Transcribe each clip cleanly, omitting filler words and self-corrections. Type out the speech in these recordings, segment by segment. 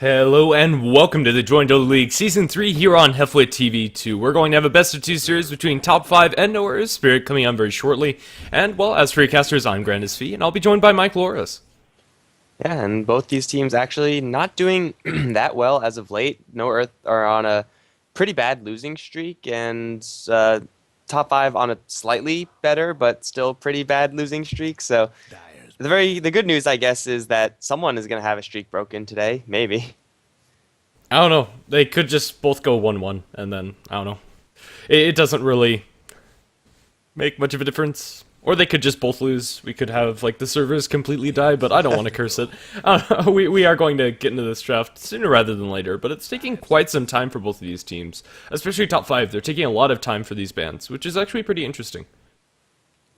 Hello and welcome to the Join Dota League Season 3 here on HeflaTV 2. We're going to have a best of 2 series between Top 5 and Nowhere Spirit coming on very shortly. And, well, as for your casters, I'm Grandis Fee, and I'll be joined by Mike Loris. Yeah, and both these teams actually not doing that well as of late. No Earth are on a pretty bad losing streak, and top five on a slightly better but still pretty bad losing streak. So the good news, I guess, is that someone is going to have a streak broken today, maybe. I don't know, they could just both go 1-1, and then, I don't know. It doesn't really make much of a difference. Or they could just both lose. We could have, like, the servers completely die, but I don't want to curse it. We are going to get into this draft sooner rather than later, but it's taking quite some time for both of these teams. Especially top 5, they're taking a lot of time for these bans, which is actually pretty interesting.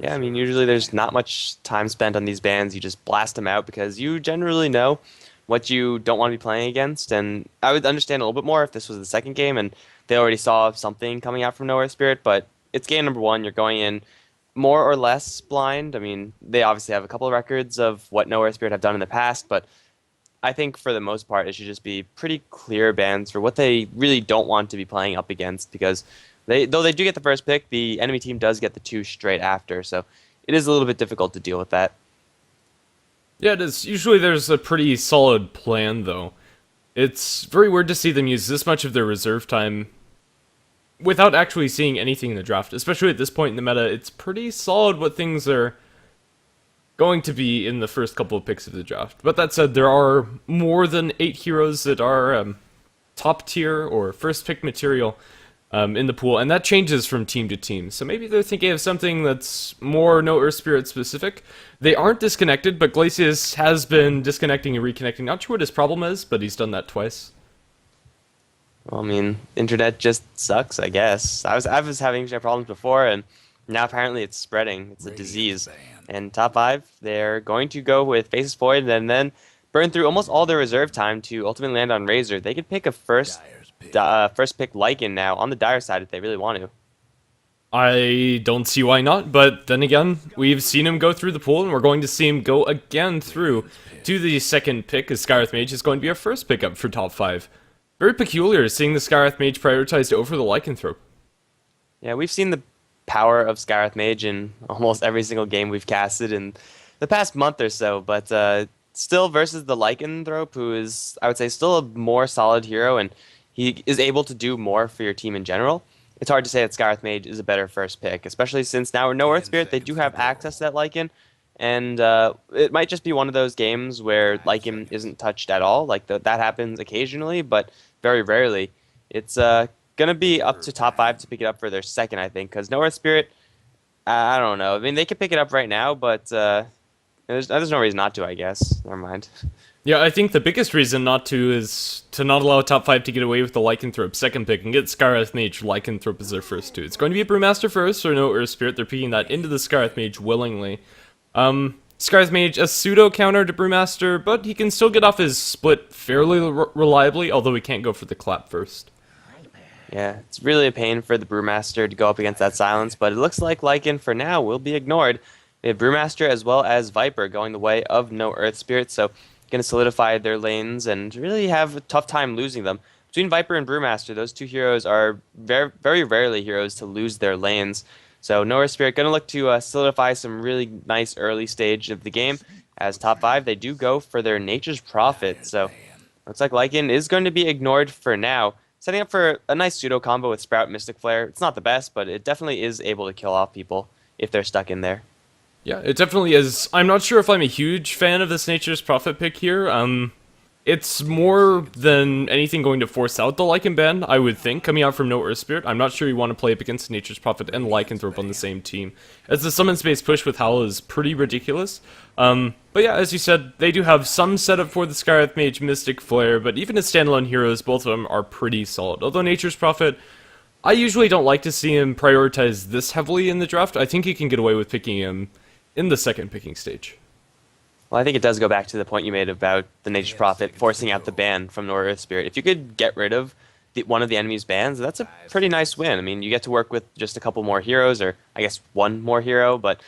Yeah, I mean, usually there's not much time spent on these bans. You just blast them out because you generally know what you don't want to be playing against. And I would understand a little bit more if this was the second game and they already saw something coming out from Nowhere Spirit, but it's game number 1. You're going in more or less blind. I mean, they obviously have a couple of records of what Nowhere Spirit have done in the past, but I think for the most part, it should just be pretty clear bans for what they really don't want to be playing up against, because though they do get the first pick, the enemy team does get the 2 straight after, so it is a little bit difficult to deal with that. Yeah, it is. Usually there's a pretty solid plan, though. It's very weird to see them use this much of their reserve time without actually seeing anything in the draft. Especially at this point in the meta, it's pretty solid what things are going to be in the first couple of picks of the draft. But that said, there are more than 8 heroes that are top tier or first pick material in the pool, and that changes from team to team. So maybe they're thinking of something that's more No Earth Spirit specific. They aren't disconnected, but Glacius has been disconnecting and reconnecting. Not sure what his problem is, but he's done that twice. Well, I mean, internet just sucks, I guess. I was having internet problems before, and now apparently it's spreading. It's a disease. And top 5, they're going to go with Faceless Void and then burn through almost all their reserve time to ultimately land on Razor. They could pick a first pick Lycan now on the Dire side if they really want to. I don't see why not, but then again, we've seen him go through the pool, and we're going to see him go again through to the second pick, as Skywrath Mage is going to be our first pickup for top 5. Very peculiar seeing the Skywrath Mage prioritized over the Lycanthrope. Yeah, we've seen the power of Skywrath Mage in almost every single game we've casted in the past month or so, but still versus the Lycanthrope, who is, I would say, still a more solid hero, and he is able to do more for your team in general. It's hard to say that Skywrath Mage is a better first pick, especially since now we're No Earth Spirit, they do have access to that Lycan, and it might just be one of those games where Lycan isn't touched at all. Like, that happens occasionally, but very rarely. It's going to be up to top 5 to pick it up for their second, I think, because No Earth Spirit, I don't know. I mean, they could pick it up right now, but there's no reason not to, I guess. Never mind. Yeah, I think the biggest reason not to is to not allow top 5 to get away with the Lycanthrope second pick and get Skywrath Mage Lycanthrope as their first 2. It's going to be a Brewmaster first, or No Earth Spirit. They're picking that into the Skywrath Mage willingly. Skywrath Mage, a pseudo counter to Brewmaster, but he can still get off his split fairly reliably, although he can't go for the clap first. Yeah, it's really a pain for the Brewmaster to go up against that silence, but it looks like Lycan for now will be ignored. We have Brewmaster as well as Viper going the way of No Earth Spirit, so going to solidify their lanes and really have a tough time losing them. Between Viper and Brewmaster, those 2 heroes are very, very rarely heroes to lose their lanes. So No Earth Spirit going to look to solidify some really nice early stage of the game. As top 5, they do go for their Nature's Prophet. So looks like Lycan is going to be ignored for now. Setting up for a nice pseudo combo with Sprout Mystic Flare. It's not the best, but it definitely is able to kill off people if they're stuck in there. Yeah, it definitely is. I'm not sure if I'm a huge fan of this Nature's Prophet pick here. It's more than anything going to force out the Lycan ban, I would think, coming out from No Earth Spirit. I'm not sure you want to play up against Nature's Prophet and Lycanthrope on the same team, as the summon space push with Howl is pretty ridiculous. But yeah, as you said, they do have some setup for the Skywrath Mage Mystic Flare, but even as standalone heroes, both of them are pretty solid. Although Nature's Prophet, I usually don't like to see him prioritize this heavily in the draft. I think you can get away with picking him in the second picking stage. Well, I think it does go back to the point you made about the Nature's Prophet forcing out the ban from No Earth Spirit. If you could get rid of one of the enemy's bans, that's a pretty nice win. I mean, you get to work with just a couple more heroes, or I guess one more hero, but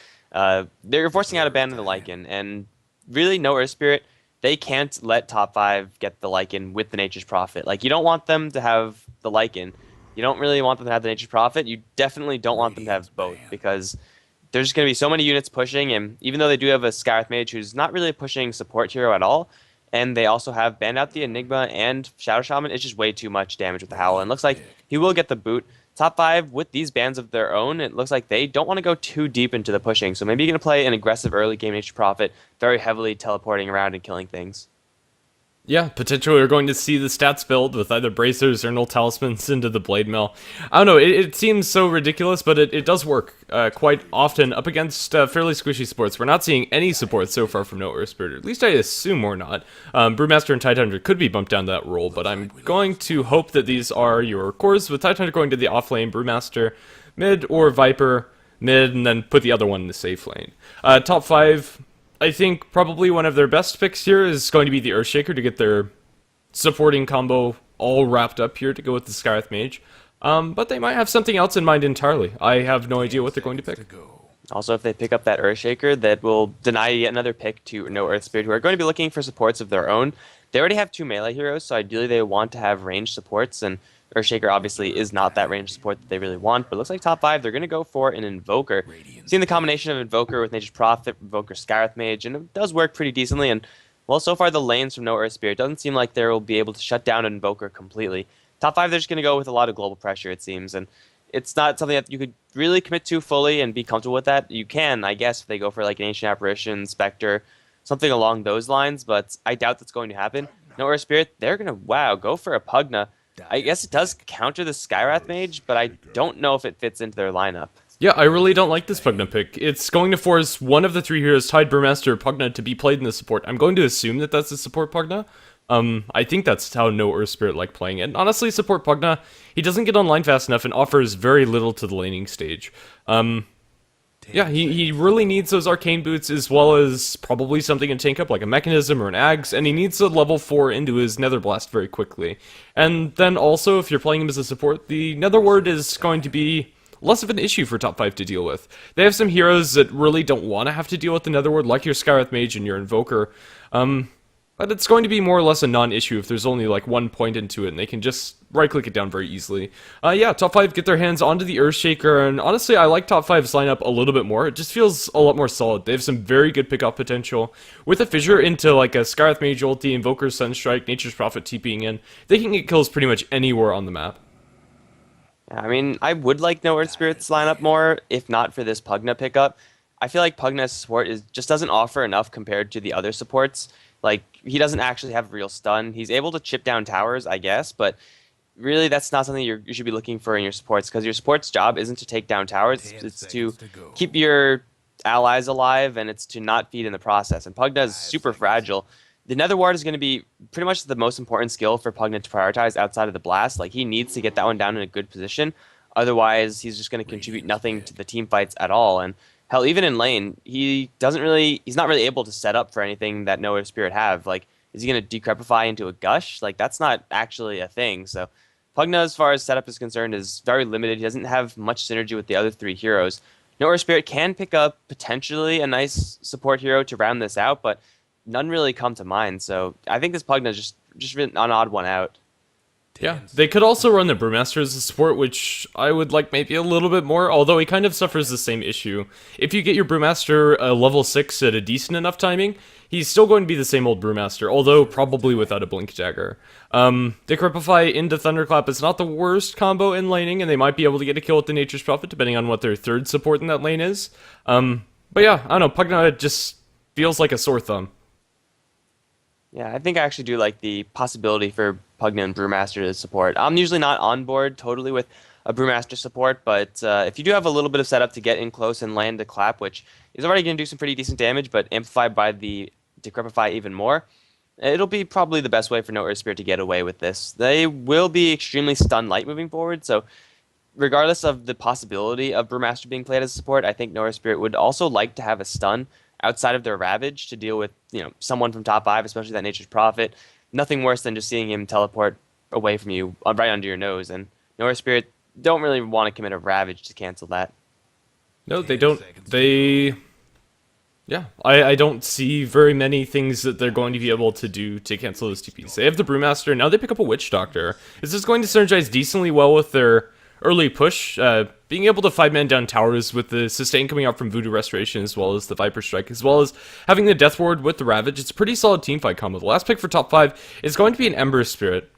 they're forcing out a ban in the Lycan, and really No Earth Spirit they can't let top 5 get the Lycan with the Nature's Prophet. Like, you don't want them to have the Lycan. You don't really want them to have the Nature's Prophet. You definitely don't want them to have both because there's going to be so many units pushing, and even though they do have a Scarith Mage who's not really a pushing support hero at all, and they also have banned out the Enigma and Shadow Shaman, it's just way too much damage with the Howl. And it looks like he will get the boot. Top 5 with these bans of their own, it looks like they don't want to go too deep into the pushing. So maybe you're going to play an aggressive early game Nature Prophet, very heavily teleporting around and killing things. Yeah, potentially we're going to see the stats build with either bracers or null talismans into the blade mill. I don't know, it seems so ridiculous, but it does work quite often up against fairly squishy supports. We're not seeing any support so far from No Earth Spirit, or at least I assume we're not. Brewmaster and Tidehunter could be bumped down to that role, but I'm going to hope that these are your cores, with Tidehunter going to the off lane, Brewmaster mid, or Viper mid, and then put the other one in the safe lane. Top 5... I think probably one of their best picks here is going to be the Earthshaker to get their supporting combo all wrapped up here to go with the Scarith Mage. But they might have something else in mind entirely. I have no idea what they're going to pick. Also, if they pick up that Earthshaker, that will deny yet another pick to No Earth Spirit, who are going to be looking for supports of their own. They already have 2 melee heroes, so ideally they want to have ranged supports, and Earthshaker obviously is not that ranged support that they really want, but it looks like top 5, they're going to go for an Invoker. Seeing the combination of Invoker with Nature's Prophet, Invoker Scarith Mage, and it does work pretty decently, and well, so far the lanes from No Earth Spirit doesn't seem like they will be able to shut down an Invoker completely. Top 5, they're just going to go with a lot of global pressure, it seems, and it's not something that you could really commit to fully and be comfortable with that. You can, I guess, if they go for like an Ancient Apparition, Spectre, something along those lines, but I doubt that's going to happen. No Earth Spirit, they're going to, wow, go for a Pugna. I guess it does counter the Skywrath Mage, but I don't know if it fits into their lineup. Yeah, I really don't like this Pugna pick. It's going to force one of the 3 heroes, Tide, Brewmaster, or Pugna, to be played in the support. I'm going to assume that that's the support Pugna. I think that's how No Earth Spirit like playing it. And honestly, support Pugna, he doesn't get online fast enough and offers very little to the laning stage. Yeah, he really needs those arcane boots as well as probably something to tank up like a mechanism or an axe, and he needs a level 4 into his nether blast very quickly. And then also, if you're playing him as a support, the nether ward is going to be less of an issue for top 5 to deal with. They have some heroes that really don't want to have to deal with the nether ward, like your Skywrath Mage and your Invoker. But it's going to be more or less a non-issue if there's only like 1 point into it, and they can just right-click it down very easily. Yeah, top 5 get their hands onto the Earthshaker, and honestly, I like top 5's lineup a little bit more. It just feels a lot more solid. They have some very good pickup potential. With a Fissure into like a Scarith Mage ulti, Invoker Sunstrike, Nature's Prophet TPing in, they can get kills pretty much anywhere on the map. I mean, I would like No Earth Spirit's lineup more, if not for this Pugna pickup. I feel like Pugna's support just doesn't offer enough compared to the other supports. Like, he doesn't actually have real stun. He's able to chip down towers, I guess, but really that's not something you should be looking for in your supports, because your support's job isn't to take down towers, it's to keep your allies alive, and it's to not feed in the process. And Pugna is super fragile. The Nether Ward is going to be pretty much the most important skill for Pugna to prioritize outside of the blast. Like, he needs to get that one down in a good position. Otherwise, he's just going to contribute nothing to the team fights at all. And hell, even in lane, he's not really able to set up for anything that No Earth Spirit have. Like, is he going to decrepify into a gush? Like, that's not actually a thing. So Pugna, as far as setup is concerned, is very limited. He doesn't have much synergy with the other 3 heroes. No Earth Spirit can pick up potentially a nice support hero to round this out, but none really come to mind. So I think this Pugna is just an odd one out. Yeah, they could also run the Brewmaster as a support, which I would like maybe a little bit more, although he kind of suffers the same issue. If you get your Brewmaster level 6 at a decent enough timing, he's still going to be the same old Brewmaster, although probably without a Blink Dagger. Decrepify into Thunderclap is not the worst combo in laning, and they might be able to get a kill with the Nature's Prophet, depending on what their 3rd support in that lane is. But yeah, I don't know, Pugna just feels like a sore thumb. Yeah, I think I actually do like the possibility for Pugna and Brewmaster to support. I'm usually not on board totally with a Brewmaster support, but if you do have a little bit of setup to get in close and land a clap, which is already going to do some pretty decent damage, but amplified by the Decrepify even more, it'll be probably the best way for No Earth Spirit to get away with this. They will be extremely stun light moving forward, so regardless of the possibility of Brewmaster being played as a support, I think No Earth Spirit would also like to have a stun outside of their Ravage to deal with, someone from top 5, especially that Nature's Prophet. Nothing worse than just seeing him teleport away from you, right under your nose. And No Earth Spirit don't really want to commit a Ravage to cancel that. No, they don't. They Yeah, I don't see very many things that they're going to be able to do to cancel those TPs. They have the Brewmaster, now they pick up a Witch Doctor. Is this going to synergize decently well with their early push? Being able to 5-man down towers with the sustain coming out from Voodoo Restoration, as well as the Viper Strike, as well as having the Death Ward with the Ravage. It's a pretty solid teamfight combo. The last pick for top 5 is going to be an Ember Spirit.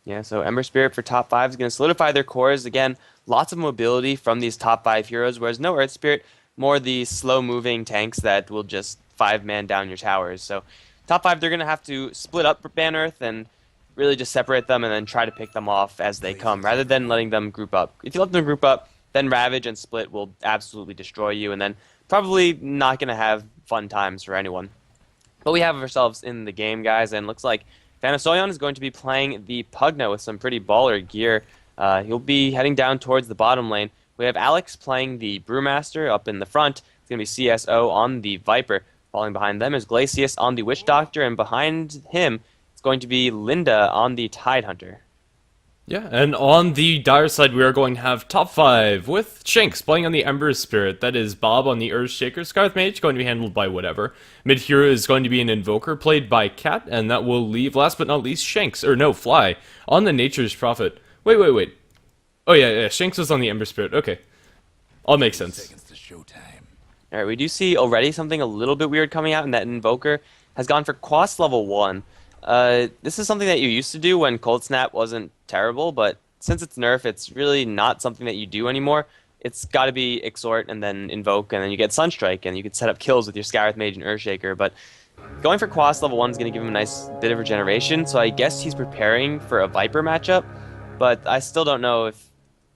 Yeah, so Ember Spirit for top 5 is going to solidify their cores. Again, lots of mobility from these top 5 heroes, whereas no Earth Spirit, more the slow-moving tanks that will just 5-man down your towers. So top 5, they're going to have to split up Ban Earth and really just separate them and then try to pick them off as they come, rather than letting them group up. If you let them group up, then Ravage and Split will absolutely destroy you, and then probably not going to have fun times for anyone. But we have ourselves in the game, guys, and looks like Vanasoyon is going to be playing the Pugna with some pretty baller gear. He'll be heading down towards the bottom lane. We have Alex playing the Brewmaster up in the front. It's going to be CSO on the Viper. Falling behind them is Glacius on the Witch Doctor, and behind him it's going to be Linda on the Tidehunter. Yeah, and on the Dire side, we are going to have top 5 with Shanks playing on the Ember Spirit. That is Bob on the Earthshaker. Scarth Mage going to be handled by whatever. Mid hero is going to be an Invoker played by Cat, and that will leave, last but not least, Shanks, or no, Fly, on the Nature's Prophet. Wait. Oh yeah, Shanks was on the Ember Spirit. Okay. All makes sense. Alright, we do see already something a little bit weird coming out, and that Invoker has gone for Quas level 1. This is something that you used to do when Cold Snap wasn't terrible, but since it's nerf, it's really not something that you do anymore. It's got to be Exhort and then Invoke, and then you get Sunstrike, and you can set up kills with your Scarith Mage and Earthshaker, but going for Quas level 1 is going to give him a nice bit of regeneration, so I guess he's preparing for a Viper matchup, but I still don't know if...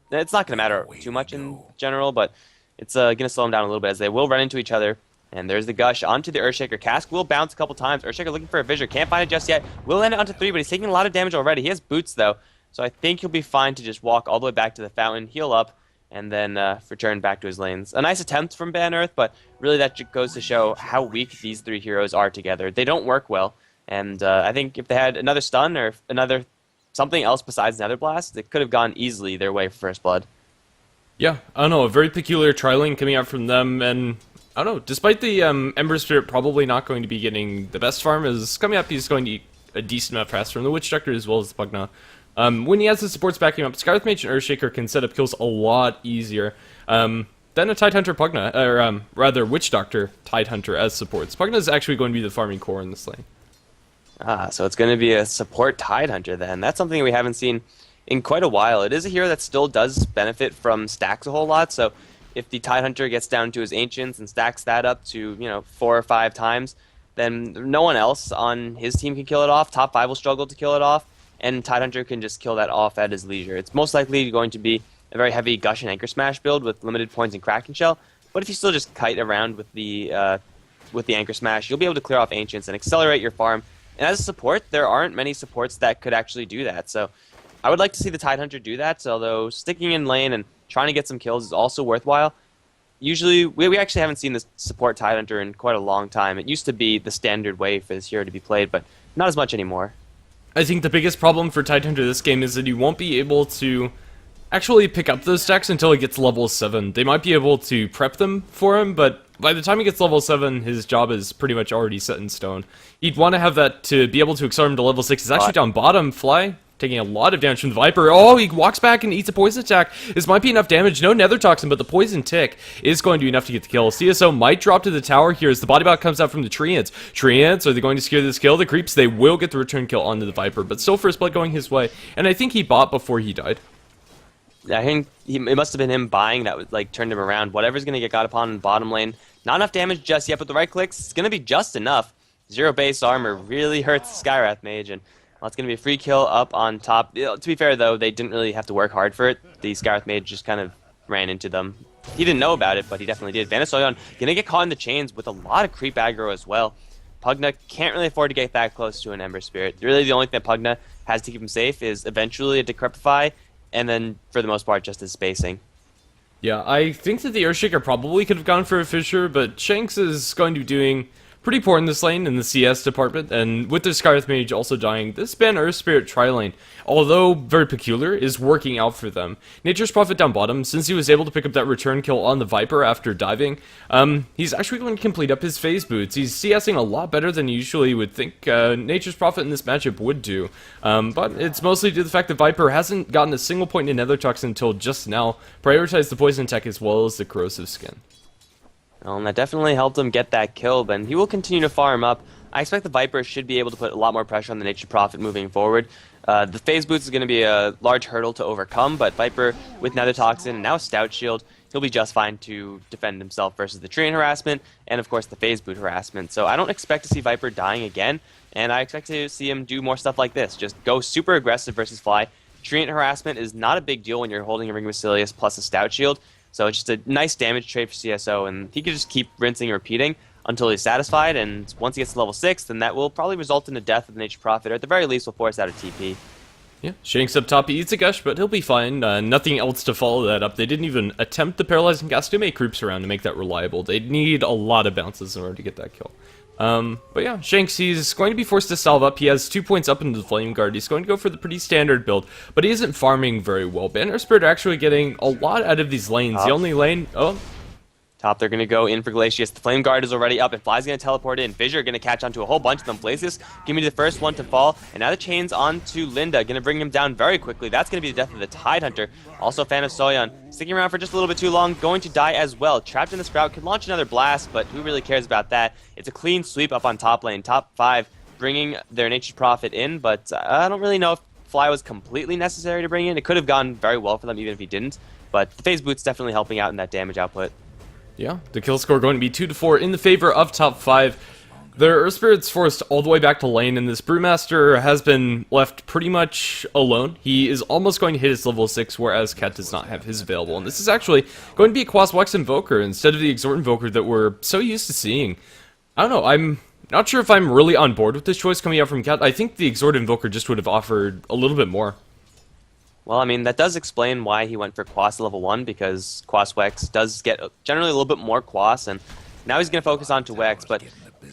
It's not going to matter too much in general, but it's going to slow him down a little bit as they will run into each other. And there's the Gush onto the Earthshaker. Cask will bounce a couple times. Earthshaker looking for a Fissure. Can't find it just yet. Will end it onto 3, but he's taking a lot of damage already. He has boots, though, so I think he'll be fine to just walk all the way back to the fountain, heal up, and then return back to his lanes. A nice attempt from Ban Earth, but really that goes to show how weak these 3 heroes are together. They don't work well, and I think if they had another stun or another something else besides Nether Blast, it could have gone easily their way for First Blood. Yeah, I don't know, a very peculiar tri-lane coming out from them, and I don't know, despite the Ember Spirit probably not going to be getting the best farm, as coming up he's going to eat a decent amount fast from the Witch Doctor as well as the Pugna. When he has the supports backing up, Scarlet Mage and Earthshaker can set up kills a lot easier than a Tidehunter Pugna, or rather Witch Doctor Tidehunter as supports. Pugna is actually going to be the farming core in this lane. So it's going to be a support Tidehunter then. That's something we haven't seen in quite a while. It is a hero that still does benefit from stacks a whole lot, so if the Tidehunter gets down to his Ancients and stacks that up to, 4 or 5 times, then no one else on his team can kill it off. Top 5 will struggle to kill it off, and Tidehunter can just kill that off at his leisure. It's most likely going to be a very heavy Gush and Anchor Smash build with limited points in Kraken Shell, but if you still just kite around with the Anchor Smash, you'll be able to clear off Ancients and accelerate your farm. And as a support, there aren't many supports that could actually do that, so I would like to see the Tidehunter do that, although sticking in lane and trying to get some kills is also worthwhile. Usually, we actually haven't seen this support Tidehunter in quite a long time. It used to be the standard way for this hero to be played, but not as much anymore. I think the biggest problem for Tidehunter this game is that he won't be able to actually pick up those stacks until he gets level 7. They might be able to prep them for him, but by the time he gets level 7, his job is pretty much already set in stone. He'd want to have that to be able to accelerate him to level 6. He's actually down bottom, Fly, taking a lot of damage from the Viper. Oh, he walks back and eats a poison attack. This might be enough damage. No Nether Toxin, but the Poison Tick is going to be enough to get the kill. CSO might drop to the tower here as the body bot comes out from the Treants. Treants, are they going to secure this kill? The Creeps, they will get the return kill onto the Viper, but still First Blood going his way. And I think he bought before he died. I think it must have been him buying that turned him around. Whatever's going to get got upon in the bottom lane. Not enough damage just yet, but the right clicks, it's going to be just enough. 0 base armor really hurts the Skywrath Mage, and well, it's going to be a free kill up on top. To be fair, though, they didn't really have to work hard for it. The Skywrath Mage just kind of ran into them. He didn't know about it, but he definitely did. Vanasoyon going to get caught in the chains with a lot of creep aggro as well. Pugna can't really afford to get that close to an Ember Spirit. Really, the only thing that Pugna has to keep him safe is eventually a Decrepify, and then, for the most part, just his spacing. Yeah, I think that the Earthshaker probably could have gone for a Fissure, but Shanks is going to be doing pretty poor in this lane in the CS department, and with the Scarlet Mage also dying, this ban Earth Spirit tri-lane, although very peculiar, is working out for them. Nature's Prophet down bottom, since he was able to pick up that return kill on the Viper after diving, he's actually going to complete up his phase boots. He's CSing a lot better than you usually would think Nature's Prophet in this matchup would do, but it's mostly due to the fact that Viper hasn't gotten a single point in Nether Toxin until just now, prioritized the poison tech as well as the corrosive skin. Well, and that definitely helped him get that kill, but he will continue to farm up. I expect the Viper should be able to put a lot more pressure on the Nature's Prophet moving forward. The phase boots is going to be a large hurdle to overcome, but Viper with Nether Toxin and now Stout Shield, he'll be just fine to defend himself versus the Treant harassment and of course the phase boot harassment. So I don't expect to see Viper dying again, and I expect to see him do more stuff like this. Just go super aggressive versus Fly. Treant harassment is not a big deal when you're holding a Ring of Basilius plus a Stout Shield, so it's just a nice damage trade for CSO, and he can just keep rinsing and repeating until he's satisfied, and once he gets to level 6, then that will probably result in the death of the Nature's Prophet, or at the very least will force out a TP. Yeah, Shanks up top, he eats a gush, but he'll be fine. Nothing else to follow that up. They didn't even attempt the Paralyzing Gas to make creeps around to make that reliable. They'd need a lot of bounces in order to get that kill. But yeah, Shanks, he's going to be forced to salve up. He has 2 points up into the Flame Guard. He's going to go for the pretty standard build, but he isn't farming very well. Banner Spirit are actually getting a lot out of these lanes. The only lane... Oh, Top, they're going to go in for Glacius. The Flame Guard is already up, and Fly's going to teleport in. Fissure going to catch onto a whole bunch of them. Glacius, give me the first one to fall, and now the chain's onto Linda, going to bring him down very quickly. That's going to be the death of the Tidehunter. Also, Fan of Soyeon, sticking around for just a little bit too long, going to die as well. Trapped in the Sprout, could launch another blast, but who really cares about that? It's a clean sweep up on top lane. Top 5 bringing their Nature's Prophet in, but I don't really know if Fly was completely necessary to bring in. It could have gone very well for them even if he didn't, but the Phase Boot's definitely helping out in that damage output. Yeah, the kill score going to be 2-4 in the favor of top 5. Their Earth Spirit's forced all the way back to lane, and this Brewmaster has been left pretty much alone. He is almost going to hit his level 6, whereas Cat does not have his available. And this is actually going to be a Quaswex Invoker instead of the Exhort Invoker that we're so used to seeing. I don't know, I'm not sure if I'm really on board with this choice coming out from Cat. I think the Exhort Invoker just would have offered a little bit more. Well, I mean, that does explain why he went for Quas level 1, because Quaswex does get generally a little bit more Quas, and now he's going to focus on to Wex. But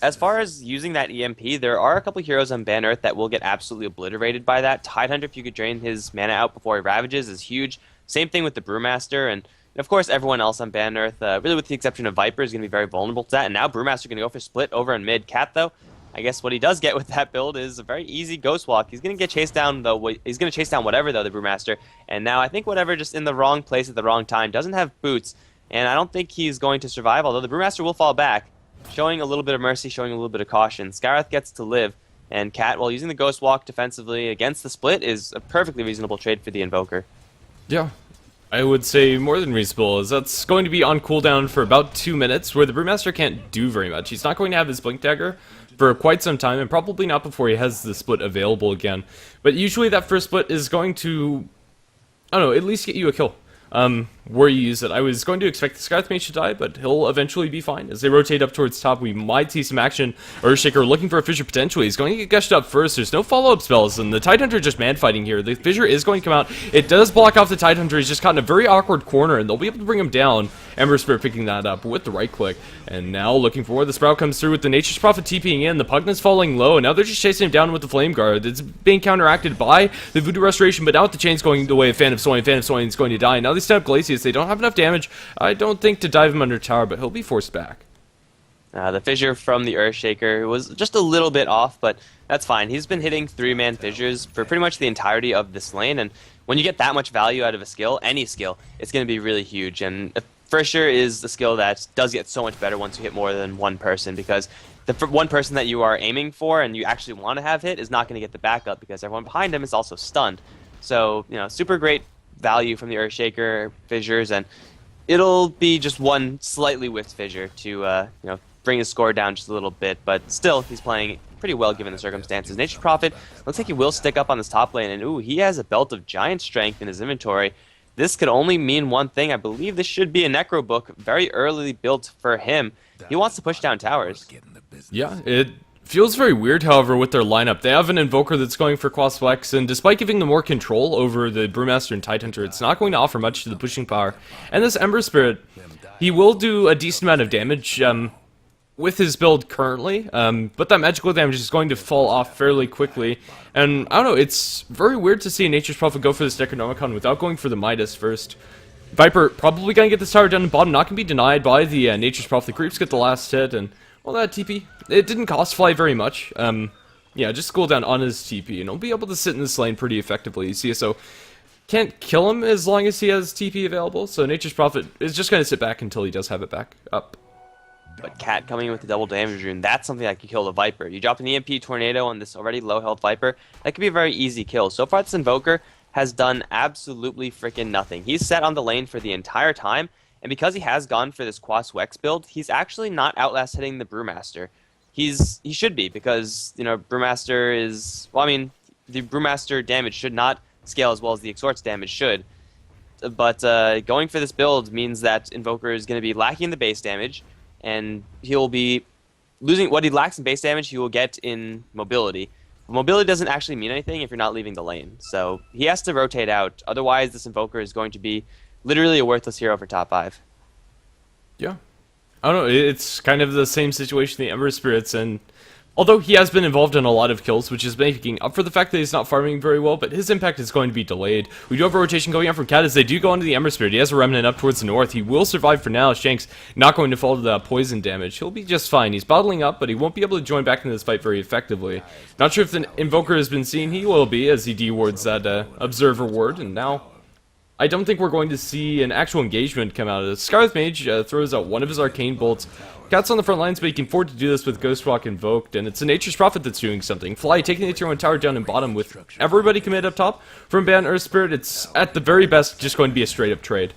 as far as using that EMP, there are a couple heroes on Ban Earth that will get absolutely obliterated by that. Tidehunter, if you could drain his mana out before he Ravages, is huge. Same thing with the Brewmaster, and of course everyone else on Ban Earth, really with the exception of Viper, is going to be very vulnerable to that. And now Brewmaster going to go for split over in mid. Cat, though, I guess what he does get with that build is a very easy Ghost Walk. He's going to get chased down, though. He's going to chase down whatever, though, the Brewmaster. And now I think whatever just in the wrong place at the wrong time doesn't have boots. And I don't think he's going to survive, although the Brewmaster will fall back, showing a little bit of mercy, showing a little bit of caution. Skyrath gets to live, and Cat, while using the Ghost Walk defensively against the split, is a perfectly reasonable trade for the Invoker. Yeah, I would say more than reasonable, as that's going to be on cooldown for about 2 minutes, where the Brewmaster can't do very much. He's not going to have his Blink Dagger for quite some time, and probably not before he has the split available again. But usually that first split is going to, I don't know, at least get you a kill. Where you use it. I was going to expect the Scarlet Mage to die, but he'll eventually be fine. As they rotate up towards top, we might see some action. Earthshaker looking for a Fissure potentially. He's going to get gushed up first. There's no follow-up spells, and the Tidehunter just man-fighting here. The Fissure is going to come out. It does block off the Tidehunter. He's just caught in a very awkward corner, and they'll be able to bring him down. Ember Spirit picking that up with the right click. And now looking forward, the Sprout comes through with the Nature's Prophet TPing in. The Pugnant's falling low, and now they're just chasing him down with the Flame Guard. It's being counteracted by the Voodoo Restoration, but now with the chains going the way of Fan of Soyeon. Fan of Soyeon is going to die. Now they step up Glacius. They don't have enough damage, I don't think, to dive him under tower, but he'll be forced back. The Fissure from the Earthshaker was just a little bit off, but that's fine. He's been hitting 3-man Fissures for pretty much the entirety of this lane, and when you get that much value out of a skill, any skill, it's going to be really huge. And Fissure is a skill that does get so much better once you hit more than one person, because the one person that you are aiming for and you actually want to have hit is not going to get the backup because everyone behind him is also stunned. So, you know, super great value from the Earthshaker Fissures, and it'll be just one slightly whiffed Fissure to you know, bring his score down just a little bit, but still he's playing pretty well given the circumstances. Nature's Prophet looks like he will stick up on this top lane, and ooh, he has a Belt of Giant Strength in his inventory. This could only mean one thing. I believe this should be a Necro Book, very early built for him. He wants to push down towers. Yeah, it feels very weird, however, with their lineup. They have an Invoker that's going for Quaswex, and despite giving them more control over the Brewmaster and Tidehunter, it's not going to offer much to the pushing power. And this Ember Spirit, he will do a decent amount of damage. with his build currently, but that magical damage is going to fall off fairly quickly. And I don't know, it's very weird to see Nature's Prophet go for this Necronomicon without going for the Midas first. Viper probably gonna get this tower down in bottom, not gonna be denied by the Nature's Prophet. The creeps get the last hit, and well, that TP, it didn't cost Fly very much. Yeah, just cool down on his TP, and he'll be able to sit in this lane pretty effectively. CSO can't kill him as long as he has TP available, so Nature's Prophet is just gonna sit back until he does have it back up. But Cat coming in with the double damage rune, that's something that can kill the Viper. You drop an EMP Tornado on this already low health Viper, that could be a very easy kill. So far this Invoker has done absolutely freaking nothing. He's sat on the lane for the entire time, and because he has gone for this Quas Wex build, he's actually not outlast hitting the Brewmaster. He should be, because, you know, Brewmaster is, well, I mean, the Brewmaster damage should not scale as well as the Exort's damage should. But going for this build means that Invoker is going to be lacking the base damage, and he'll be losing what he lacks in base damage, he will get in mobility. Mobility doesn't actually mean anything if you're not leaving the lane, so he has to rotate out. Otherwise, this Invoker is going to be literally a worthless hero for top 5. Yeah. I don't know, it's kind of the same situation the Ember Spirits, and although he has been involved in a lot of kills, which is making up for the fact that he's not farming very well, but his impact is going to be delayed. We do have a rotation going on from Cat as they do go into the Ember Spirit. He has a Remnant up towards the north. He will survive for now. Shanks not going to fall to the poison damage. He'll be just fine. He's bottling up, but he won't be able to join back into this fight very effectively. Not sure if the Invoker has been seen. He will be, as he dewards that Observer ward, and now I don't think we're going to see an actual engagement come out of this. Scarlet Mage throws out one of his arcane bolts. Cat's on the front lines, but he can afford to do this with Ghostwalk invoked, and it's a Nature's Prophet that's doing something. Fly taking the tier 1 tower down in bottom with everybody committed up top. From Ban Earth Spirit, it's at the very best just going to be a straight up trade.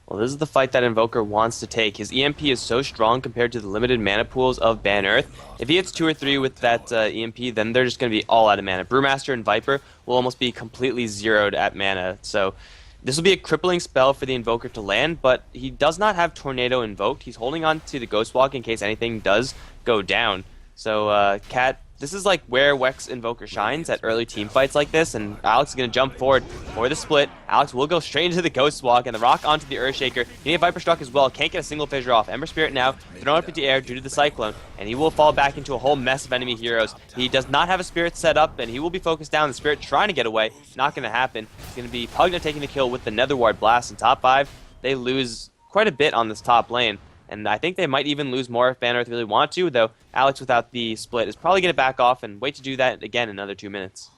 Well, this is the fight that Invoker wants to take. His EMP is so strong compared to the limited mana pools of Ban Earth. If he hits 2 or 3 with that EMP, then they're just going to be all out of mana. Brewmaster and Viper will almost be completely zeroed at mana, so this will be a crippling spell for the Invoker to land, but he does not have Tornado invoked. He's holding on to the Ghostwalk in case anything does go down. So, Cat, this is like where Wex Invoker shines at early team fights like this, and Alex is going to jump forward for the split. Alex will go straight into the Ghostwalk and the rock onto the Earthshaker. He need a Viper Struck as well. Can't get a single fissure off. Ember Spirit now thrown up into the air due to the Cyclone, and he will fall back into a whole mess of enemy heroes. He does not have a Spirit set up, and he will be focused down. The Spirit trying to get away. Not going to happen. It's going to be Pugna taking the kill with the Nether Ward Blast in top 5. They lose quite a bit on this top lane. And I think they might even lose more if Ban Earth really want to, though Alex without the split is probably going to back off and wait to do that again in another 2 minutes.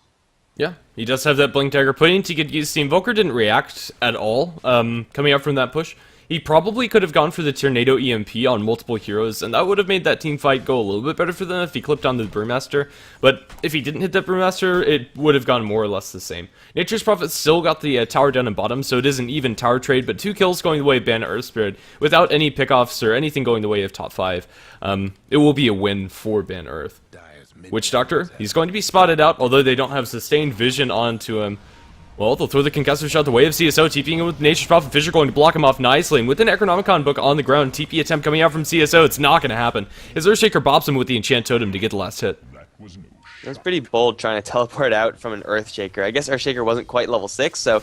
Yeah, he does have that Blink Dagger putting to get used. The Invoker didn't react at all coming up from that push. He probably could have gone for the Tornado EMP on multiple heroes, and that would have made that team fight go a little bit better for them if he clipped on the Brewmaster. But if he didn't hit that Brewmaster, it would have gone more or less the same. Nature's Prophet still got the tower down in bottom, so it is an even tower trade, but 2 kills going the way of Ban Earth Spirit without any pickoffs or anything going the way of top 5. It will be a win for Ban Earth. Witch Doctor, he's going to be spotted out, although they don't have sustained vision onto him. Well, they'll throw the concussive shot the way of CSO, TPing him with Nature's Prophet. Fisher going to block him off nicely, and with an Necronomicon book on the ground, TP attempt coming out from CSO, it's not going to happen. His Earthshaker bops him with the Enchant Totem to get the last hit. It was pretty bold trying to teleport out from an Earthshaker. I guess Earthshaker wasn't quite level 6, so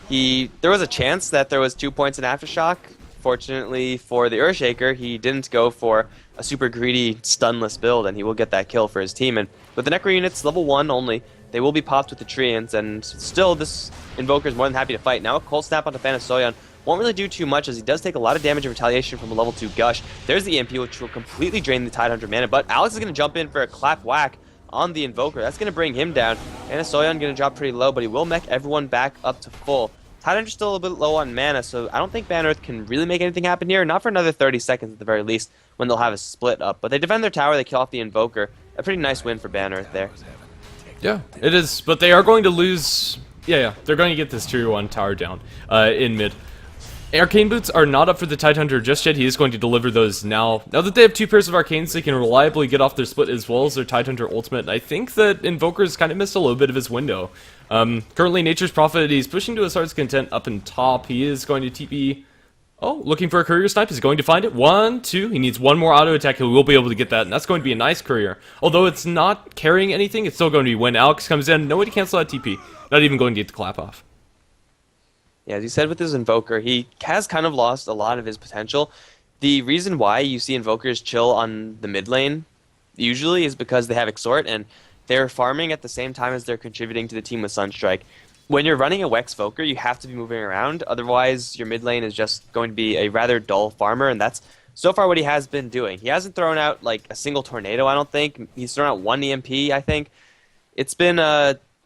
there was a chance that there was 2 points in Aftershock. Fortunately for the Earthshaker, he didn't go for a super greedy, stunless build, and he will get that kill for his team. And with the Necro units, level 1 only, they will be popped with the Treants, and still this Invoker is more than happy to fight. Now a Cold Snap onto Thanasoyan won't really do too much, as he does take a lot of damage and retaliation from a level 2 Gush. There's the EMP, which will completely drain the Tidehunter mana, but Alex is going to jump in for a clap whack on the Invoker. That's going to bring him down. Thanasoyan going to drop pretty low, but he will mech everyone back up to full. Tidehunter's still a little bit low on mana, so I don't think Ban Earth can really make anything happen here, not for another 30 seconds at the very least, when they'll have a split up. But they defend their tower, they kill off the Invoker. A pretty nice win for Ban Earth there. Yeah, it is, but they are going to lose. Yeah, they're going to get this tier 1 tower down in mid. Arcane Boots are not up for the Tidehunter just yet. He is going to deliver those now. Now that they have 2 pairs of Arcanes, they can reliably get off their split as well as their Tidehunter ultimate. And I think that Invoker's kind of missed a little bit of his window. Currently, Nature's Prophet, he's pushing to his heart's content up in top. He is going to TP. Oh, looking for a courier snipe. Is going to find it. 1, 2. He needs 1 more auto attack. He will be able to get that, and that's going to be a nice courier. Although it's not carrying anything, it's still going to be when Alex comes in. No way to cancel that TP. Not even going to get the clap off. Yeah, as you said with his Invoker, he has kind of lost a lot of his potential. The reason why you see Invokers chill on the mid lane usually is because they have Exort and they're farming at the same time as they're contributing to the team with Sunstrike. When you're running a Wex Voker, you have to be moving around, otherwise your mid lane is just going to be a rather dull farmer, and that's so far what he has been doing. He hasn't thrown out like a single tornado, I don't think. He's thrown out one EMP, I think. It's been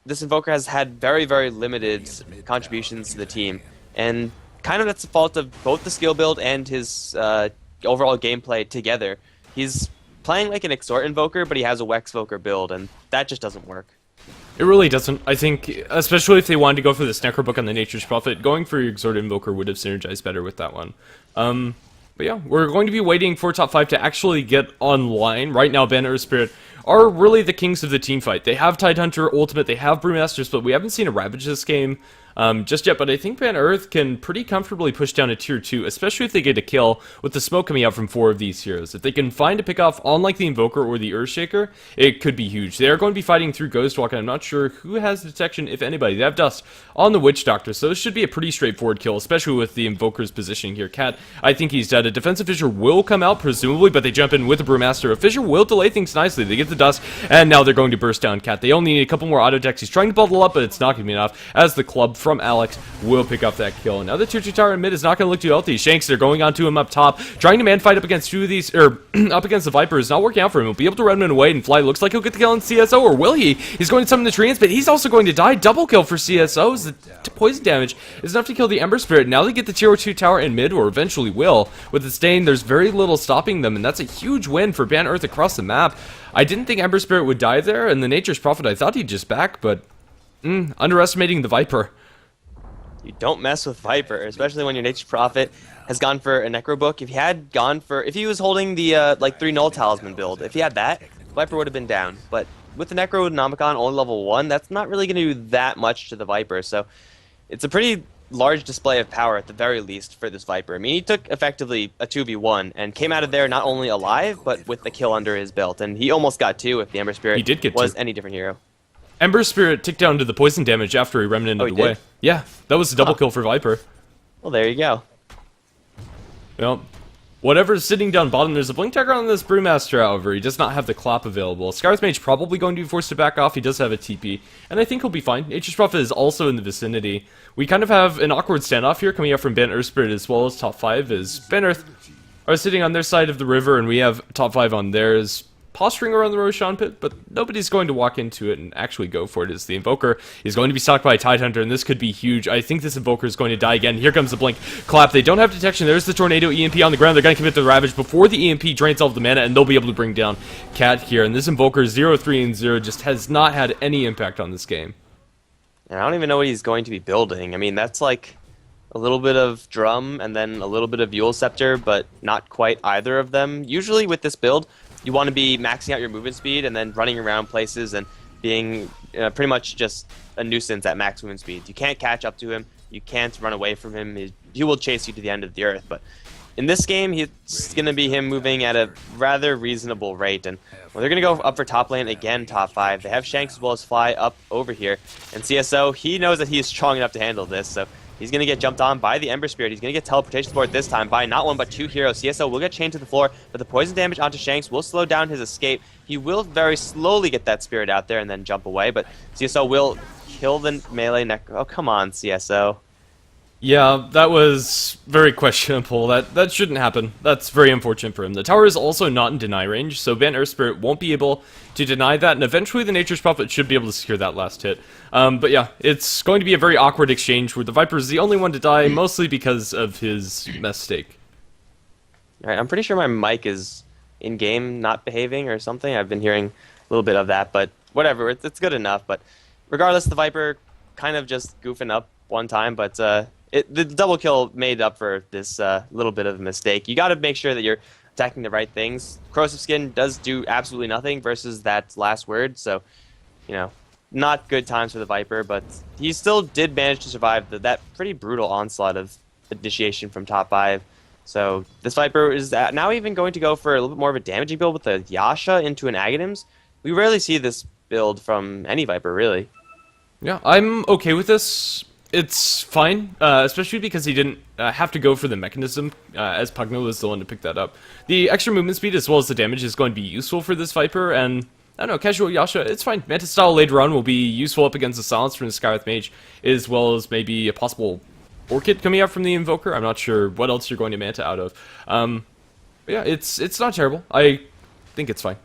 this Invoker has had very, very limited contributions to the team, and kind of that's the fault of both the skill build and his overall gameplay together. He's playing like an Exort Invoker, but he has a Wex Voker build, and that just doesn't work. It really doesn't. I think, especially if they wanted to go for this Necrobook on the Nature's Prophet, going for your Exort Invoker would have synergized better with that one. But yeah, we're going to be waiting for top 5 to actually get online. Right now, Ban Earth Spirit are really the kings of the team fight. They have Tidehunter, Ultimate, they have Brewmasters, but we haven't seen a Ravage this game just yet. But I think Ban Earth can pretty comfortably push down a tier 2, especially if they get a kill with the smoke coming out from 4 of these heroes. If they can find a pick off on like the Invoker or the Earthshaker, it could be huge. They are going to be fighting through Ghostwalk, and I'm not sure who has detection, if anybody. They have Dust on the Witch Doctor, so this should be a pretty straightforward kill, especially with the Invoker's positioning here. Cat, I think he's dead. A Defensive Fissure will come out, presumably, but they jump in with the Brewmaster. A Fissure will delay things nicely. They get the Dust, and now they're going to burst down Cat. They only need a couple more auto decks. He's trying to bubble up, but it's not going to be enough, as the club from Alex will pick up that kill. Now the tier 2 tower in mid is not going to look too healthy. Shanks, they're going onto him up top, trying to man fight up against two of these, or up against the Viper is not working out for him. He'll be able to run him away and fly. Looks like he'll get the kill on CSO, or will he? He's going to summon the treants, but he's also going to die. Double kill for CSOs. The poison damage is enough to kill the Ember Spirit. Now they get the tier 2 tower in mid, or eventually will. With the Stain, there's very little stopping them, and that's a huge win for Ban Earth across the map. I didn't think Ember Spirit would die there, and the Nature's Prophet, I thought he'd just back, but underestimating the Viper. You don't mess with Viper, especially when your Nature's Prophet has gone for a Necrobook. If he had gone for, if he was holding the like 3 Null Talisman build, if he had that, Viper would have been down. But with the Necronomicon only level 1, that's not really going to do that much to the Viper. So it's a pretty large display of power at the very least for this Viper. I mean, he took effectively a 2v1 and came out of there not only alive, but with the kill under his belt. And he almost got 2 if the Ember Spirit was any different hero. Ember Spirit ticked down to the poison damage after he remnanted away. Yeah, that was a double kill for Viper. Well, there you go. Well, whatever's sitting down bottom, there's a Blink Dagger on this Brewmaster, however. He does not have the Clap available. Scar's Mage probably going to be forced to back off. He does have a TP, and I think he'll be fine. Nature's Prophet is also in the vicinity. We kind of have an awkward standoff here coming out from Ban Earth Spirit as well as top 5, as Ban Earth are sitting on their side of the river, and we have top 5 on theirs. Posturing around the Roshan pit, but nobody's going to walk into it and actually go for it. As the Invoker is going to be stalked by a Tidehunter, and this could be huge. I think this Invoker is going to die again. Here comes the Blink Clap. They don't have detection. There's the Tornado EMP on the ground. They're going to commit the Ravage before the EMP drains all of the mana, and they'll be able to bring down Cat here. And this Invoker 0-3 and 0 just has not had any impact on this game. And I don't even know what he's going to be building. I mean, that's like a little bit of Drum and then a little bit of Eul Scepter, but not quite either of them. Usually with this build, you want to be maxing out your movement speed and then running around places and being pretty much just a nuisance at max movement speed. You can't catch up to him. You can't run away from him. He will chase you to the end of the earth. But in this game, it's going to be him moving at a rather reasonable rate. And well, they're going to go up for top lane again, top 5. They have Shanks as well as Fly up over here. And CSO, he knows that he is strong enough to handle this. So he's going to get jumped on by the Ember Spirit. He's going to get teleportation support this time by not 1 but 2 heroes. CSO will get chained to the floor, but the poison damage onto Shanks will slow down his escape. He will very slowly get that Spirit out there and then jump away, but CSO will kill the melee Oh, come on, CSO. Yeah, that was very questionable. That shouldn't happen. That's very unfortunate for him. The tower is also not in deny range, so Ban Earth Spirit won't be able to deny that, and eventually the Nature's Prophet should be able to secure that last hit. But yeah, it's going to be a very awkward exchange where the Viper is the only one to die, mostly because of his mistake. Alright, I'm pretty sure my mic is in-game not behaving or something. I've been hearing a little bit of that, but whatever, it's good enough. But regardless, the Viper kind of just goofing up one time, but the double kill made up for this little bit of a mistake. You got to make sure that you're attacking the right things. Corrosive Skin does do absolutely nothing versus that last word, so, you know, not good times for the Viper, but he still did manage to survive that pretty brutal onslaught of initiation from top 5. So this Viper is now even going to go for a little bit more of a damaging build with a Yasha into an Aghanims. We rarely see this build from any Viper, really. Yeah, I'm okay with this. It's fine, especially because he didn't have to go for the mechanism, as Pugna was the one to pick that up. The extra movement speed as well as the damage is going to be useful for this Viper, and I don't know, casual Yasha, it's fine. Manta style later on will be useful up against the silence from the Skywrath Mage, as well as maybe a possible Orchid coming out from the Invoker. I'm not sure what else you're going to Manta out of. But yeah, it's not terrible. I think it's fine.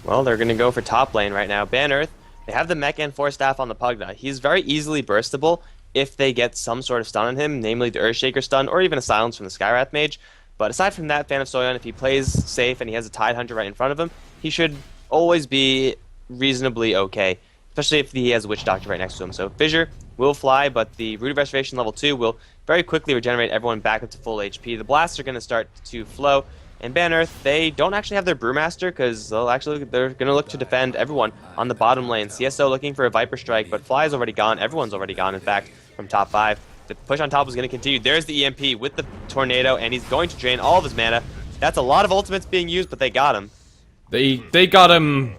Well, they're going to go for top lane right now. Ban Earth, they have the mech and Force Staff on the Pugna. He's very easily burstable if they get some sort of stun on him, namely the Earthshaker stun, or even a silence from the Skywrath Mage. But aside from that, Fan of Soyon, if he plays safe and he has a Tidehunter right in front of him, he should always be reasonably okay, especially if he has a Witch Doctor right next to him. So Fissure will fly, but the Root of Restoration level 2 will very quickly regenerate everyone back up to full HP. The blasts are going to start to flow. And Ban Earth, they don't actually have their Brewmaster because they're going to look to defend everyone on the bottom lane. CSO looking for a Viper Strike, but Fly is already gone. Everyone's already gone, in fact, from top 5. The push on top is going to continue. There's the EMP with the Tornado, and he's going to drain all of his mana. That's a lot of ultimates being used, but they got him. They got him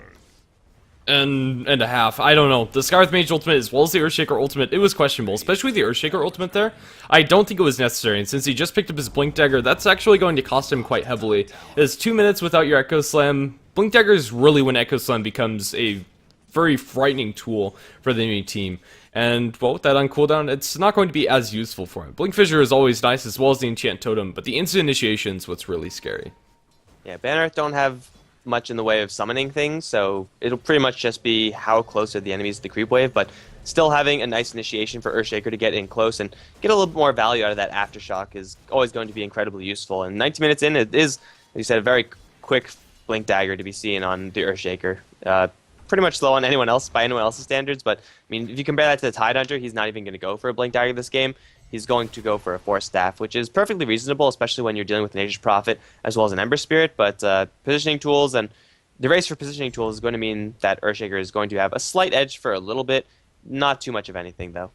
and a half. I don't know. The Skywrath Mage ultimate as well as the Earthshaker ultimate, it was questionable, especially the Earthshaker ultimate there. I don't think it was necessary, and since he just picked up his Blink Dagger, that's actually going to cost him quite heavily. It's 2 minutes without your Echo Slam. Blink Dagger is really when Echo Slam becomes a very frightening tool for the enemy team. And, well, with that on cooldown, it's not going to be as useful for him. Blink Fissure is always nice, as well as the Enchant Totem, but the instant initiation is what's really scary. Yeah, Ban Earth don't have much in the way of summoning things, so it'll pretty much just be how close are the enemies to the creep wave, but still having a nice initiation for Earthshaker to get in close and get a little bit more value out of that Aftershock is always going to be incredibly useful. And 90 minutes in, it is, like you said, a very quick Blink Dagger to be seen on the Earthshaker. Pretty much slow on anyone else by anyone else's standards, but I mean, if you compare that to the Tidehunter, he's not even going to go for a Blink Dagger this game. He's going to go for a Force Staff, which is perfectly reasonable, especially when you're dealing with Nature's Prophet as well as an Ember Spirit, but positioning tools and the race for positioning tools is going to mean that Earthshaker is going to have a slight edge for a little bit, not too much of anything, though.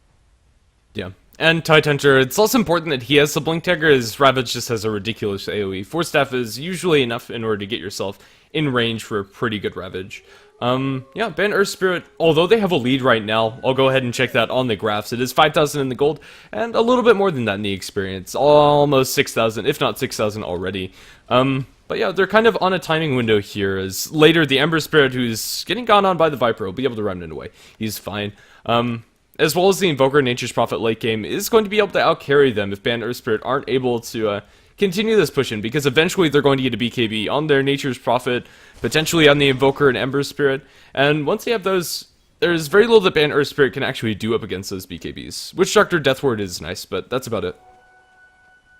Yeah. And Tidehunter, it's also important that he has the Blink Dagger, as Ravage just has a ridiculous AoE. Force Staff is usually enough in order to get yourself in range for a pretty good Ravage. Yeah, Ban Earth Spirit, although they have a lead right now, I'll go ahead and check that on the graphs. It is 5,000 in the gold, and a little bit more than that in the experience. Almost 6,000, if not 6,000 already. But yeah, they're kind of on a timing window here, as later the Ember Spirit, who's getting gone on by the Viper, will be able to run it away. He's fine. As well as the Invoker Nature's Prophet late game is going to be able to outcarry them if Ban Earth Spirit aren't able to continue this push in, because eventually they're going to get a BKB on their Nature's Prophet, potentially on the Invoker and Ember Spirit, and once they have those, there's very little that Ban Earth Spirit can actually do up against those BKBs. Witch Doctor Death Ward is nice, but that's about it.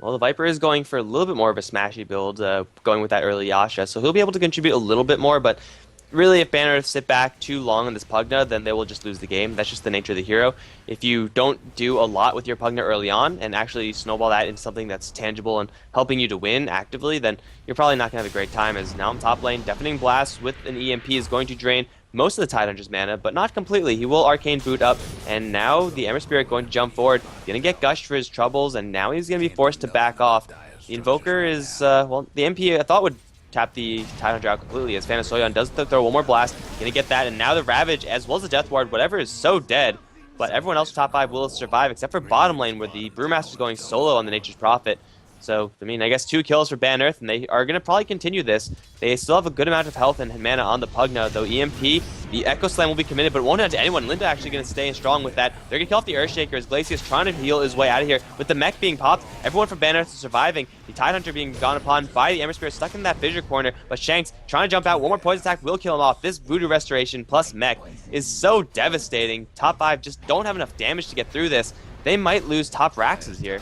Well, the Viper is going for a little bit more of a smashy build, going with that early Yasha, so he'll be able to contribute a little bit more, but really, if Ban Earth sit back too long on this Pugna, then they will just lose the game. That's just the nature of the hero. If you don't do a lot with your Pugna early on and actually snowball that into something that's tangible and helping you to win actively, then you're probably not going to have a great time, as now in top lane, Deafening Blast with an EMP is going to drain most of the Tidehunter's mana, but not completely. He will Arcane Boot up, and now the Ember Spirit going to jump forward, going to get gushed for his troubles, and now he's going to be forced to back off. The Invoker is, well, the MP I thought would tap the Tidehunter out completely, as Fan of Soyon does throw one more blast, gonna get that, and now the Ravage, as well as the Death Ward, whatever is so dead, but everyone else top 5 will survive, except for bottom lane, where the Brewmaster is going solo on the Nature's Prophet. So, I mean, I guess 2 kills for Ban Earth, and they are going to probably continue this. They still have a good amount of health and mana on the Pugna, though EMP, the Echo Slam will be committed, but it won't have to anyone. Linda actually going to stay in strong with that. They're going to kill off the Earthshaker, as Glacius trying to heal his way out of here. With the mech being popped, everyone from Ban Earth is surviving. The Tidehunter being gone upon by the Ember Spirit, stuck in that fissure corner, but Shanks trying to jump out. One more poison attack will kill him off. This Voodoo Restoration plus mech is so devastating. Top 5 just don't have enough damage to get through this. They might lose top Raxes here.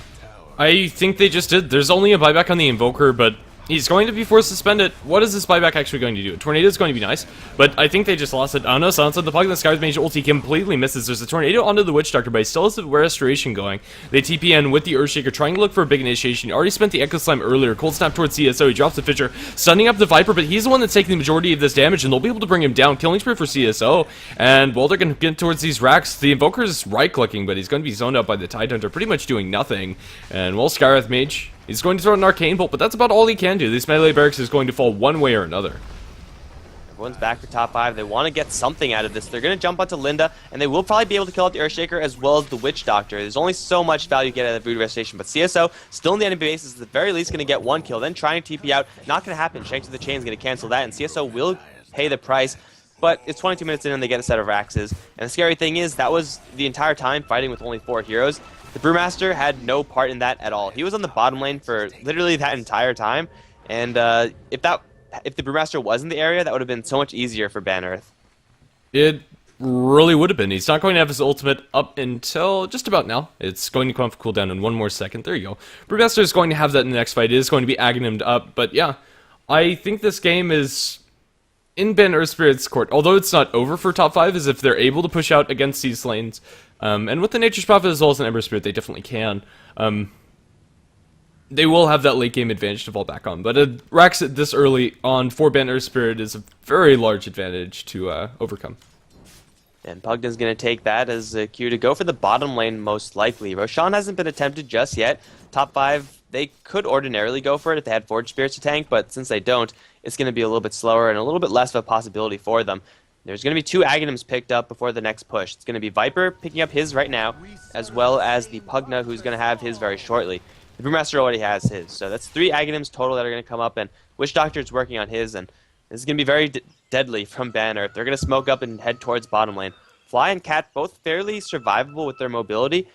I think they just did. There's only a buyback on the Invoker, but he's going to be forced to spend it. What is this buyback actually going to do? A Tornado is going to be nice, but I think they just lost it. Oh no, Silence on the Pug, the Skywrath Mage ulti completely misses. There's a Tornado onto the Witch Doctor, but he still has the Restoration going. They TP in with the Earthshaker, trying to look for a big initiation. He already spent the Echo Slam earlier. Cold Snap towards CSO, he drops the Fissure, stunning up the Viper, but he's the one that's taking the majority of this damage, and they'll be able to bring him down. Killing Spree for CSO, and while they're going to get towards these racks, the Invoker's right-clicking, but he's going to be zoned out by the Tidehunter, pretty much doing nothing. And while Skywrath Mage, he's going to throw an Arcane Bolt, but that's about all he can do. This melee barracks is going to fall one way or another. Everyone's back for top 5. They want to get something out of this. They're going to jump onto Linda, and they will probably be able to kill out the Earthshaker as well as the Witch Doctor. There's only so much value you get out of the Voodoo Restoration, but CSO still in the enemy base is at the very least going to get 1 kill, then trying to TP out. Not going to happen. Shanks of the Chain is going to cancel that, and CSO will pay the price. But it's 22 minutes in and they get a set of Raxes. And the scary thing is that was the entire time fighting with only 4 heroes. The Brewmaster had no part in that at all. He was on the bottom lane for literally that entire time. And if the Brewmaster was in the area, that would have been so much easier for Ban Earth. It really would have been. He's not going to have his ultimate up until just about now. It's going to come off cooldown in 1 more second. There you go. Brewmaster is going to have that in the next fight. It is going to be Aghanimed up. But yeah, I think this game is in Ben Earthspirit's court. Although it's not over for top 5, is if they're able to push out against these lanes. And with the Nature's Prophet as well as an Ember Spirit, they definitely can. They will have that late game advantage to fall back on. But a Rax this early on for Ben Earthspirit is a very large advantage to overcome. And Pugna's going to take that as a cue to go for the bottom lane most likely. Roshan hasn't been attempted just yet. Top 5, they could ordinarily go for it if they had Forge Spirits to tank, but since they don't, it's going to be a little bit slower and a little bit less of a possibility for them. There's going to be 2 Aghanims picked up before the next push. It's going to be Viper picking up his right now, as well as the Pugna who's going to have his very shortly. The Brewmaster already has his, so that's 3 Aghanims total that are going to come up, and Witch Doctor is working on his, and this is going to be very deadly from Ban Earth. They're going to smoke up and head towards bottom lane. Fly and Cat both fairly survivable with their mobility,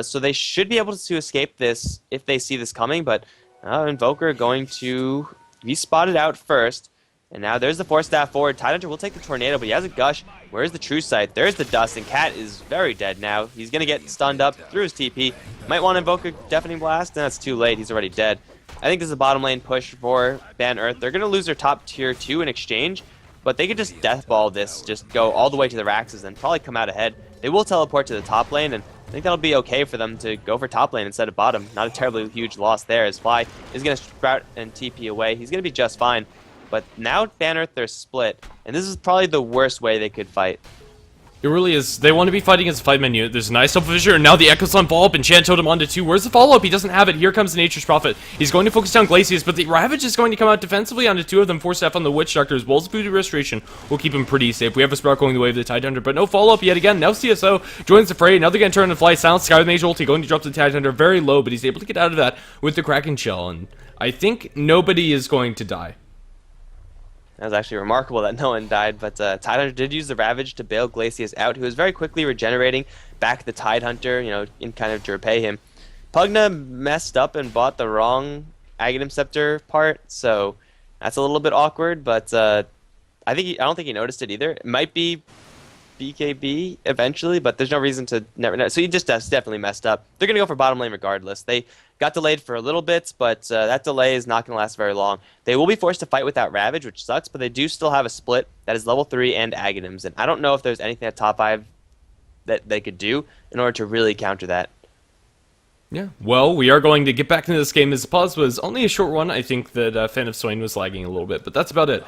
so they should be able to escape this if they see this coming, but Invoker going to be spotted out first. And now there's the Force Staff forward. Tidehunter will take the Tornado, but he has a Gush. Where's the True Sight? There's the Dust, and Cat is very dead now. He's going to get stunned up through his TP. Might want to invoke a Deafening Blast. No, it's too late. He's already dead. I think this is a bottom lane push for Ban Earth. They're going to lose their top tier 2 in exchange, but they could just Deathball this, just go all the way to the Raxes and probably come out ahead. They will teleport to the top lane, and I think that'll be okay for them to go for top lane instead of bottom. Not a terribly huge loss there, as Fly is going to sprout and TP away. He's going to be just fine. But now Ban Earth, they're split, and this is probably the worst way they could fight. It really is. They want to be fighting as a 5-man unit. There's a nice Self-Fissure, and now the Echo Sun follow-up, and Chant Totem onto 2. Where's the follow-up? He doesn't have it. Here comes the Nature's Prophet. He's going to focus down Glacius, but the Ravage is going to come out defensively onto 2 of them. Force Staff on the Witch Doctor, as well as Voodoo Restoration will keep him pretty safe. We have a Sprout going the way of the Tidehunter, but no follow-up yet again. Now CSO joins the fray. Now they're going to turn and fly. Silence Sky with Mage ulti, going to drop the Tidehunter very low, but he's able to get out of that with the Kraken Shell, and I think nobody is going to die. That was actually remarkable that no one died, but Tidehunter did use the Ravage to bail Glacius out, who was very quickly regenerating back the Tidehunter, you know, in kind of to repay him. Pugna messed up and bought the wrong Aghanim Scepter part, so that's a little bit awkward, but I don't think he noticed it either. It might be BKB eventually, but there's no reason to never know. So he just definitely messed up. They're going to go for bottom lane regardless. They got delayed for a little bit, but that delay is not going to last very long. They will be forced to fight without Ravage, which sucks, but they do still have a split that is level 3 and Aghanims, and I don't know if there's anything at top 5 that they could do in order to really counter that. Yeah, well, we are going to get back into this game as the pause was only a short one. I think that Fan of Swain was lagging a little bit, but that's about it.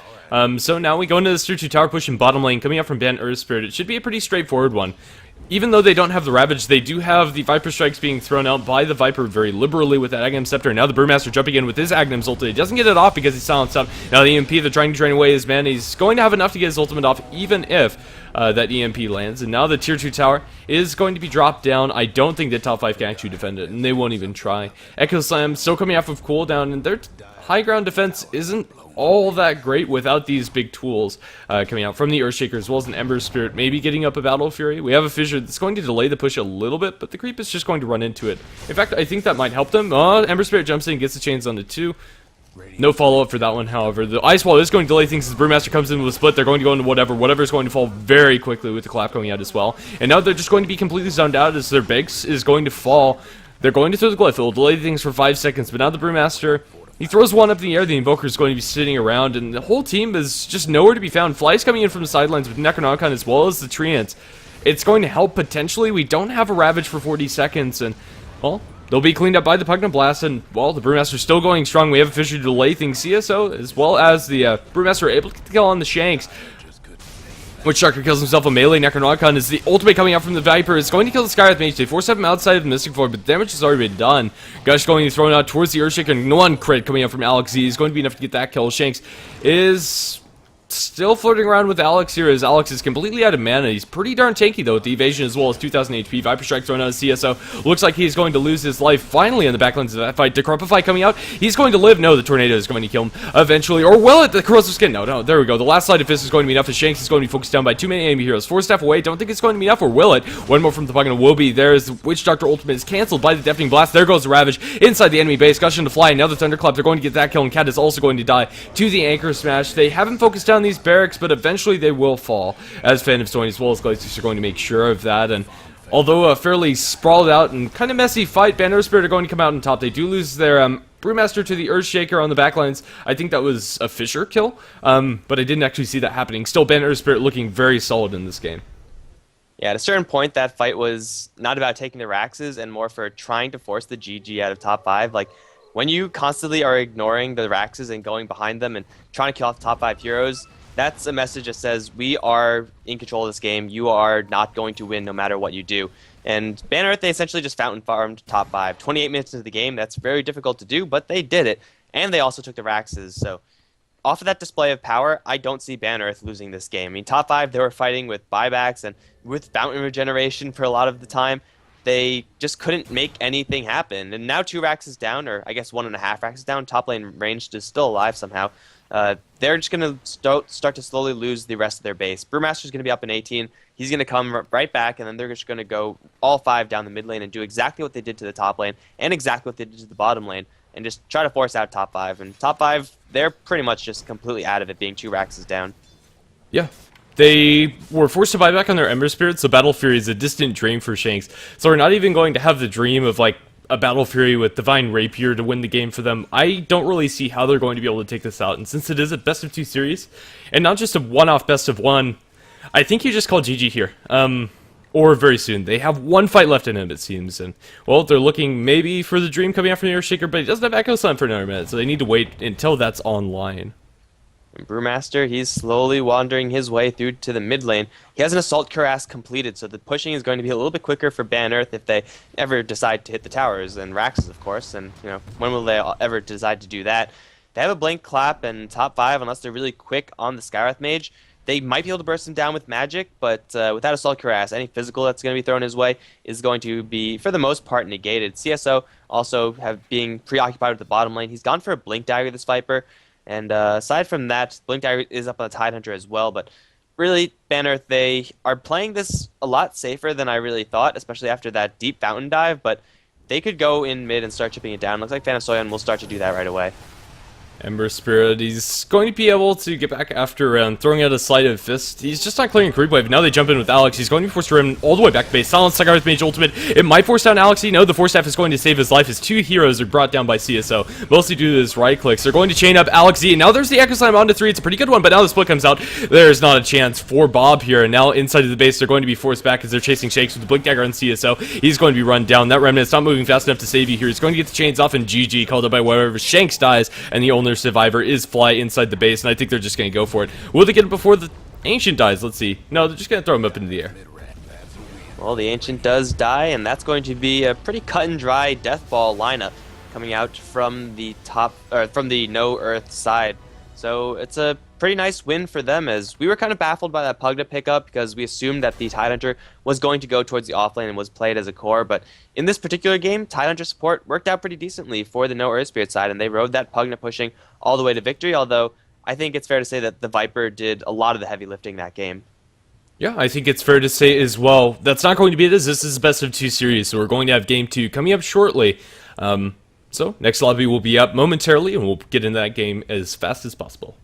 So now we go into this tier 2 tower push in bottom lane, coming up from Ban Earthspirit. It should be a pretty straightforward one. Even though they don't have the Ravage, they do have the Viper Strikes being thrown out by the Viper very liberally with that Aghanim Scepter. Now the Brewmaster jumping in with his Aghanims ultimate. He doesn't get it off because he's silenced up. Now the EMP, they're trying to drain away his mana. He's going to have enough to get his ultimate off, even if that EMP lands. And now the tier 2 tower is going to be dropped down. I don't think that top 5 can actually defend it, and they won't even try. Echo Slam still coming off of cooldown, and their high ground defense isn't all that great without these big tools coming out from the Earthshaker, as well as an Ember Spirit, maybe getting up a Battle Fury. We have a Fissure that's going to delay the push a little bit, but the creep is just going to run into it. In fact, I think that might help them. Ember Spirit jumps in, gets the chains onto 2. No follow-up for that one, however. The Ice Wall is going to delay things as the Brewmaster comes in with a split. They're going to go into whatever. Whatever is going to fall very quickly with the clap going out as well. And now they're just going to be completely zoned out as their Banks is going to fall. They're going to throw the Glyph. It will delay things for 5 seconds, but now the Brewmaster, he throws one up in the air. The Invoker is going to be sitting around, and the whole team is just nowhere to be found. Fly's coming in from the sidelines with Necronomicon as well as the Treants. It's going to help potentially. We don't have a Ravage for 40 seconds, and, well, they'll be cleaned up by the Pugna Blast, and, well, the Brewmaster's still going strong. We have a Fissure to delay things. CSO, as well as the Brewmaster, are able to kill on the Shanks. Witch Doctor kills himself a melee. Necronomicon is the ultimate coming out from the Viper. It's going to kill the Skywrath Mage. They force him outside of the Mystic Void, but the damage has already been done. Gush going to be thrown out towards the Earthshaker, and one crit coming out from Alex Z is going to be enough to get that kill. Shanks is still flirting around with Alex here, as Alex is completely out of mana. He's pretty darn tanky, though, with the evasion as well as 2,000 HP. Viper Strike thrown out of CSO. Looks like he's going to lose his life finally in the backlines of that fight. Decrepify coming out. He's going to live. No, the Tornado is going to kill him eventually. Or will it? The Corrosive Skin. No, there we go. The last Slide of Fist is going to be enough, as Shanks is going to be focused down by too many enemy heroes. 4 staff away. Don't think it's going to be enough, or will it? One more from the Pugna will be there, as the Witch Doctor ultimate is cancelled by the Deafening Blast. There goes the Ravage inside the enemy base. Gushing to fly. Now the Thunderclap. They're going to get that kill, and Cat is also going to die to the Anchor Smash. They haven't focused down these barracks, but eventually they will fall, as Phantom Stone as well as Glacius are going to make sure of that. And although a fairly sprawled out and kind of messy fight, Banner Spirit are going to come out on top. They do lose their Brewmaster to the Earthshaker on the backlines. I think that was a Fisher kill, but I didn't actually see that happening. Still, Banner Spirit looking very solid in this game. Yeah, at a certain point, that fight was not about taking the Raxes and more for trying to force the GG out of top 5. Like, when you constantly are ignoring the Raxes and going behind them and trying to kill off the top 5 heroes, that's a message that says, we are in control of this game. You are not going to win no matter what you do. And Banner Earth, they essentially just fountain farmed top 5. 28 minutes into the game, that's very difficult to do, but they did it. And they also took the Raxes, so off of that display of power, I don't see Banner Earth losing this game. I mean, top 5, they were fighting with buybacks and with fountain regeneration for a lot of the time. They just couldn't make anything happen. And now 2 Raxes down, or I guess 1.5 Raxes down, top lane ranged is still alive somehow. They're just going to start to slowly lose the rest of their base. Brewmaster's going to be up in 18. He's going to come right back, and then they're just going to go all 5 down the mid lane and do exactly what they did to the top lane and exactly what they did to the bottom lane and just try to force out top 5. And top 5, they're pretty much just completely out of it, being 2 Raxes down. Yeah. They were forced to buy back on their Ember Spirit, so Battle Fury is a distant dream for Shanks. So we're not even going to have the dream of, like, a Battle Fury with Divine Rapier to win the game for them. I don't really see how they're going to be able to take this out. And since it is a best of 2 series, and not just a one-off best of 1, I think you just call GG here. Or very soon. They have 1 fight left in him, it seems. And, well, they're looking maybe for the dream coming out from the Earthshaker, but he doesn't have Echo Sun for another minute, so they need to wait until that's online. And Brewmaster, he's slowly wandering his way through to the mid lane. He has an Assault Cuirass completed, so the pushing is going to be a little bit quicker for Banner Earth if they ever decide to hit the towers, and Raxes, of course. And, you know, when will they ever decide to do that? They have a Blink Clap and top 5, unless they're really quick on the Skywrath Mage. They might be able to burst him down with magic, but without Assault Cuirass, any physical that's going to be thrown his way is going to be, for the most part, negated. CSO also being preoccupied with the bottom lane. He's gone for a Blink Dagger, this Viper. And aside from that, Blink Dagger is up on the Tidehunter as well. But really, Banner, they are playing this a lot safer than I really thought, especially after that deep fountain dive. But they could go in mid and start chipping it down. Looks like Phantom Soyan will start to do that right away. Ember Spirit, he's going to be able to get back after throwing out a Sleight of Fist. He's just not clearing Creep Wave. Now they jump in with Alex. He's going to be forced to run all the way back to base. Silence Scarlet Mage Ultimate. It might force down Alex. No, the Force Staff is going to save his life as 2 heroes are brought down by CSO. Mostly due to his right clicks. They're going to chain up Alex Z. Now there's the Echo Slam onto 3. It's a pretty good one, but now the split comes out. There's not a chance for Bob here. And now inside of the base, they're going to be forced back as they're chasing Shakes with the Blink Dagger on CSO. He's going to be run down. That Remnant's not moving fast enough to save you here. He's going to get the chains off, and GG called up by whatever. Shanks dies, and the only survivor is Fly inside the base, and I think they're just going to go for it. Will they get it before the Ancient dies? Let's see. No, they're just going to throw him up into the air. Well, the Ancient does die, and that's going to be a pretty cut and dry Death Ball lineup coming out from the from the No Earth side. So it's a pretty nice win for them, as we were kind of baffled by that Pugna pickup because we assumed that the Tidehunter was going to go towards the offlane and was played as a core. But in this particular game, Tidehunter support worked out pretty decently for the No Earth Spirit side, and they rode that Pugna pushing all the way to victory, although I think it's fair to say that the Viper did a lot of the heavy lifting that game. Yeah, I think it's fair to say as well. That's not going to be it, as this is the best of 2 series, so we're going to have Game 2 coming up shortly. So, next lobby will be up momentarily, and we'll get into that game as fast as possible.